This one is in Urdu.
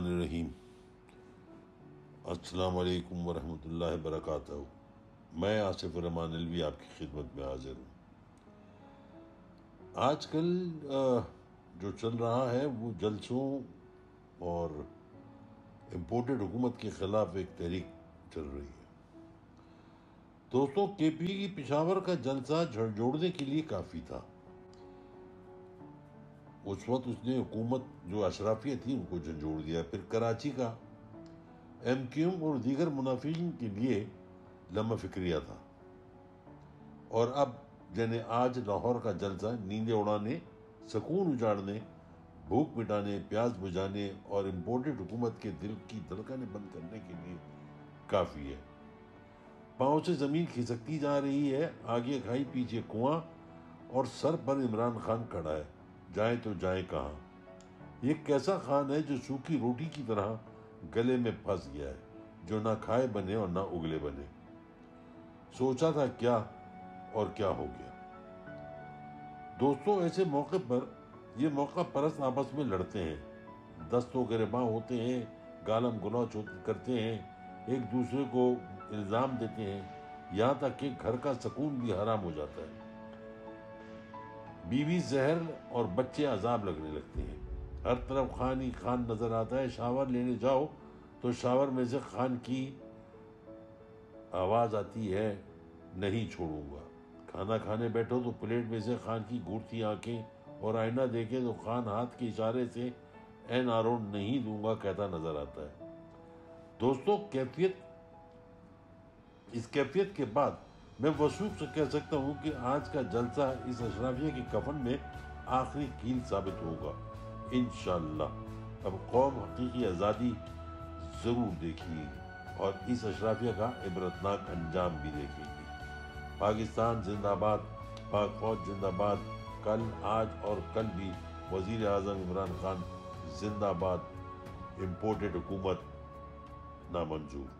الرحیم۔ السلام علیکم ورحمۃ اللہ وبرکاتہ۔ میں آصف الرحمان علوی آپ کی خدمت میں حاضر ہوں۔ آج کل جو چل رہا ہے وہ جلسوں اور امپورٹڈ حکومت کے خلاف ایک تحریک چل رہی ہے۔ دوستوں، کے پی کی پشاور کا جلسہ جھڑجھوڑنے کے لیے کافی تھا۔ اس وقت اس نے حکومت جو اشرافیہ تھی ان کو جھنجھوڑ دیا۔ پھر کراچی کا ایم کیو ایم اور دیگر منافقین کے لیے لمحہ فکریہ تھا، اور اب جنہیں آج لاہور کا جلسہ نیندیں اڑانے، سکون اجاڑنے، بھوک مٹانے، پیاس بجھانے اور امپورٹڈ حکومت کے دل کی دھڑکنیں بند کرنے کے لیے کافی ہے۔ پاؤں سے زمین کھسکتی جا رہی ہے، آگے کھائی پیچھے کنواں، اور سر پر عمران خان کھڑا ہے۔ جائیں تو جائیں کہاں؟ یہ کیسا خان ہے جو سوکھی روٹی کی طرح گلے میں پھنس گیا ہے، جو نہ کھائے بنے اور نہ اگلے بنے؟ سوچا تھا کیا اور کیا ہو گیا؟ دوستوں، ایسے موقع پر یہ موقع پرست آپس میں لڑتے ہیں، دست و گریباں ہوتے ہیں، گالم گلوچ کرتے ہیں، ایک دوسرے کو الزام دیتے ہیں، یہاں تک کہ گھر کا سکون بھی حرام ہو جاتا ہے۔ بیوی زہر اور بچے عذاب لگنے لگتے ہیں۔ ہر طرف خان ہی خان نظر آتا ہے۔ شاور لینے جاؤ تو شاور میں سے خان کی آواز آتی ہے، نہیں چھوڑوں گا۔ کھانا کھانے بیٹھو تو پلیٹ میں سے خان کی گھورتی آنکھیں، اور آئینہ دیکھے تو خان ہاتھ کے اشارے سے این آرو نہیں دوں گا کہتا نظر آتا ہے۔ دوستوں، اس کیفیت کے بعد میں وثوق سے کہہ سکتا ہوں کہ آج کا جلسہ اس اشرافیہ کے کفن میں آخری کیل ثابت ہوگا انشاءاللہ۔ اب قوم حقیقی آزادی ضرور دیکھے گی اور اس اشرافیہ کا عبرتناک انجام بھی دیکھے گی۔ پاکستان زندہ باد، پاک فوج زندہ باد، کل، آج اور کل بھی وزیر اعظم عمران خان زندہ باد، امپورٹڈ حکومت نامنظور۔